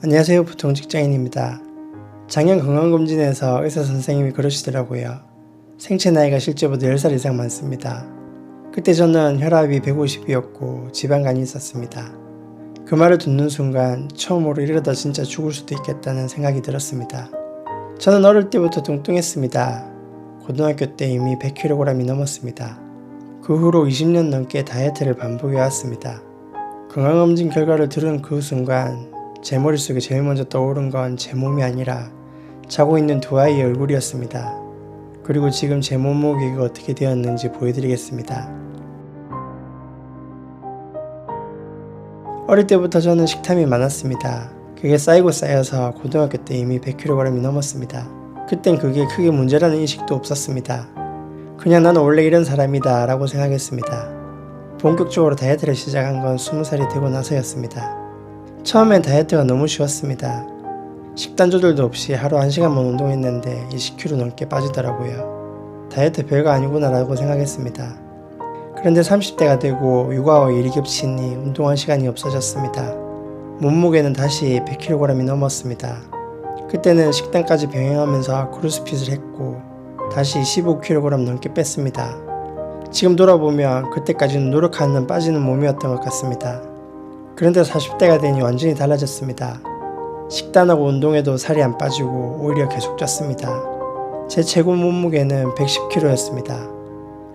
안녕하세요. 보통 직장인입니다. 작년 건강검진에서 의사 선생님이 그러시더라고요. 생체 나이가 실제보다 10살 이상 많습니다. 그때 저는 혈압이 150이었고 지방간이 있었습니다. 그 말을 듣는 순간 처음으로 이러다 진짜 죽을 수도 있겠다는 생각이 들었습니다. 저는 어릴 때부터 뚱뚱했습니다. 고등학교 때 이미 100kg이 넘었습니다. 그 후로 20년 넘게 다이어트를 반복해왔습니다. 건강검진 결과를 들은 그 순간 제 머릿속에 제일 먼저 떠오른 건 제 몸이 아니라 자고 있는 두 아이의 얼굴이었습니다. 그리고 지금 제 몸무게가 어떻게 되었는지 보여드리겠습니다. 어릴 때부터 저는 식탐이 많았습니다. 그게 쌓이고 쌓여서 고등학교 때 이미 100kg이 넘었습니다. 그땐 그게 크게 문제라는 인식도 없었습니다. 그냥 나는 원래 이런 사람이다 라고 생각했습니다. 본격적으로 다이어트를 시작한 건 20살이 되고 나서였습니다. 처음엔 다이어트가 너무 쉬웠습니다. 식단 조절도 없이 하루 1시간만 운동했는데 20kg 넘게 빠지더라고요. 다이어트 별거 아니구나 라고 생각했습니다. 그런데 30대가 되고 육아와 일이 겹치니 운동할 시간이 없어졌습니다. 몸무게는 다시 100kg이 넘었습니다. 그때는 식단까지 병행하면서 크로스핏을 했고 다시 15kg 넘게 뺐습니다. 지금 돌아보면 그때까지는 노력하는 빠지는 몸이었던 것 같습니다. 그런데 40대가 되니 완전히 달라졌습니다. 식단하고 운동해도 살이 안 빠지고 오히려 계속 쪘습니다. 제 최고 몸무게는 110kg였습니다.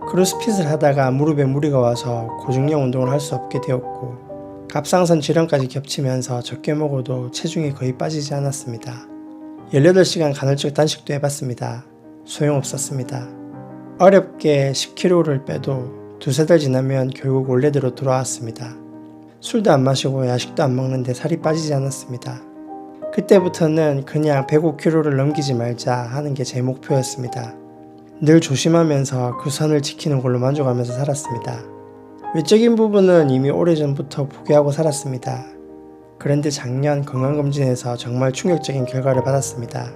크로스핏을 하다가 무릎에 무리가 와서 고중량 운동을 할 수 없게 되었고 갑상선 질환까지 겹치면서 적게 먹어도 체중이 거의 빠지지 않았습니다. 18시간 간헐적 단식도 해봤습니다. 소용없었습니다. 어렵게 10kg를 빼도 두세 달 지나면 결국 원래대로 돌아왔습니다. 술도 안 마시고 야식도 안 먹는데 살이 빠지지 않았습니다. 그때부터는 그냥 105kg를 넘기지 말자 하는 게 제 목표였습니다. 늘 조심하면서 그 선을 지키는 걸로 만족하면서 살았습니다. 외적인 부분은 이미 오래전부터 포기하고 살았습니다. 그런데 작년 건강검진에서 정말 충격적인 결과를 받았습니다.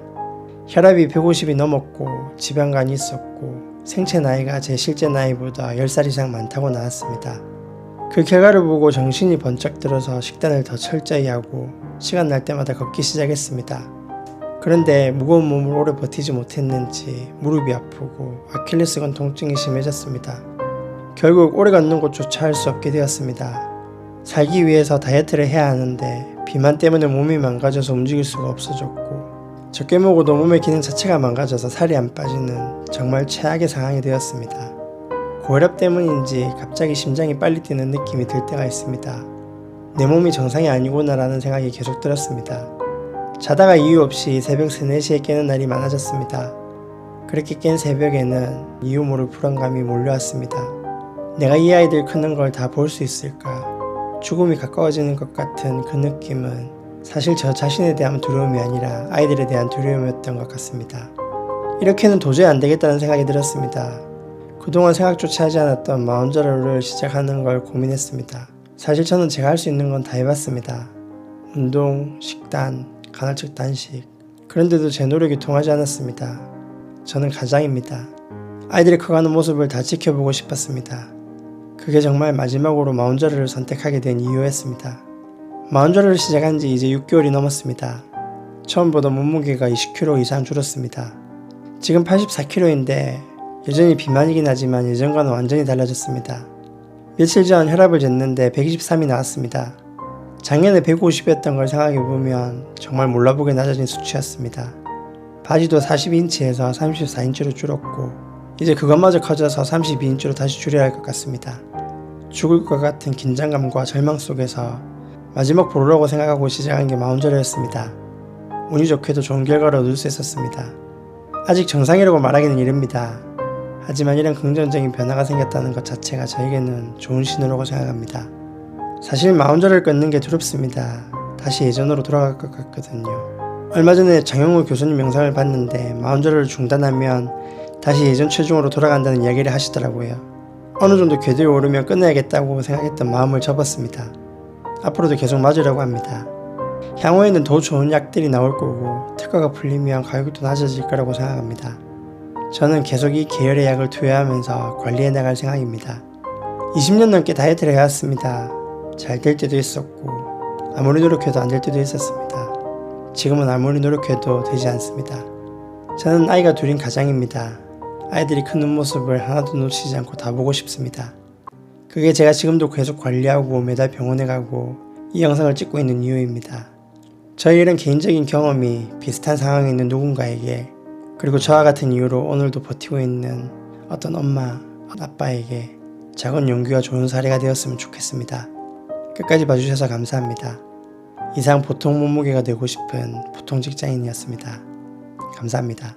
혈압이 150이 넘었고 지방간이 있었고 생체 나이가 제 실제 나이보다 10살 이상 많다고 나왔습니다. 그 결과를 보고 정신이 번쩍 들어서 식단을 더 철저히 하고 시간 날 때마다 걷기 시작했습니다. 그런데 무거운 몸을 오래 버티지 못했는지 무릎이 아프고 아킬레스건 통증이 심해졌습니다. 결국 오래 걷는 것조차 할 수 없게 되었습니다. 살기 위해서 다이어트를 해야 하는데 비만 때문에 몸이 망가져서 움직일 수가 없어졌고 적게 먹어도 몸의 기능 자체가 망가져서 살이 안 빠지는 정말 최악의 상황이 되었습니다. 고혈압 때문인지 갑자기 심장이 빨리 뛰는 느낌이 들 때가 있습니다. 내 몸이 정상이 아니구나 라는 생각이 계속 들었습니다. 자다가 이유 없이 새벽 3, 4시에 깨는 날이 많아졌습니다. 그렇게 깬 새벽에는 이유 모를 불안감이 몰려왔습니다. 내가 이 아이들 크는 걸 다 볼 수 있을까? 죽음이 가까워지는 것 같은 그 느낌은 사실 저 자신에 대한 두려움이 아니라 아이들에 대한 두려움이었던 것 같습니다. 이렇게는 도저히 안 되겠다는 생각이 들었습니다. 그동안 생각조차 하지 않았던 마운저러를 시작하는 걸 고민했습니다. 사실 저는 제가 할 수 있는 건 다 해봤습니다. 운동, 식단, 간헐적 단식. 그런데도 제 노력이 통하지 않았습니다. 저는 가장입니다. 아이들이 커가는 모습을 다 지켜보고 싶었습니다. 그게 정말 마지막으로 마운저러를 선택하게 된 이유였습니다. 마운저러를 시작한 지 이제 6개월이 넘었습니다. 처음보다 몸무게가 20kg 이상 줄었습니다. 지금 84kg인데 여전히 비만이긴 하지만 예전과는 완전히 달라졌습니다. 며칠 전 혈압을 쟀는데 123이 나왔습니다. 작년에 150이었던 걸 생각해보면 정말 몰라보게 낮아진 수치였습니다. 바지도 42인치에서 34인치로 줄었고 이제 그것마저 커져서 32인치로 다시 줄여야 할 것 같습니다. 죽을 것 같은 긴장감과 절망 속에서 마지막 보루라고 생각하고 시작한 게 마운저러였습니다. 운이 좋게도 좋은 결과를 얻을 수 있었습니다. 아직 정상이라고 말하기는 이릅니다. 하지만 이런 긍정적인 변화가 생겼다는 것 자체가 저에게는 좋은 신호라고 생각합니다. 사실 마운저러를 끊는 게 두렵습니다. 다시 예전으로 돌아갈 것 같거든요. 얼마 전에 장영우 교수님 영상을 봤는데 마운저러를 중단하면 다시 예전 체중으로 돌아간다는 이야기를 하시더라고요. 어느 정도 궤도에 오르면 끊어야겠다고 생각했던 마음을 접었습니다. 앞으로도 계속 맞으려고 합니다. 향후에는 더 좋은 약들이 나올 거고 특허가 풀리면 가격도 낮아질 거라고 생각합니다. 저는 계속 이 계열의 약을 투여하면서 관리해 나갈 생각입니다. 20년 넘게 다이어트를 해왔습니다. 잘 될 때도 있었고 아무리 노력해도 안 될 때도 있었습니다. 지금은 아무리 노력해도 되지 않습니다. 저는 아이가 둘인 가장입니다. 아이들이 크는 모습을 하나도 놓치지 않고 다 보고 싶습니다. 그게 제가 지금도 계속 관리하고 매달 병원에 가고 이 영상을 찍고 있는 이유입니다. 저의 이런 개인적인 경험이 비슷한 상황에 있는 누군가에게, 그리고 저와 같은 이유로 오늘도 버티고 있는 어떤 엄마, 아빠에게 작은 용기와 좋은 사례가 되었으면 좋겠습니다. 끝까지 봐주셔서 감사합니다. 이상 보통 몸무게가 되고 싶은 보통 직장인이었습니다. 감사합니다.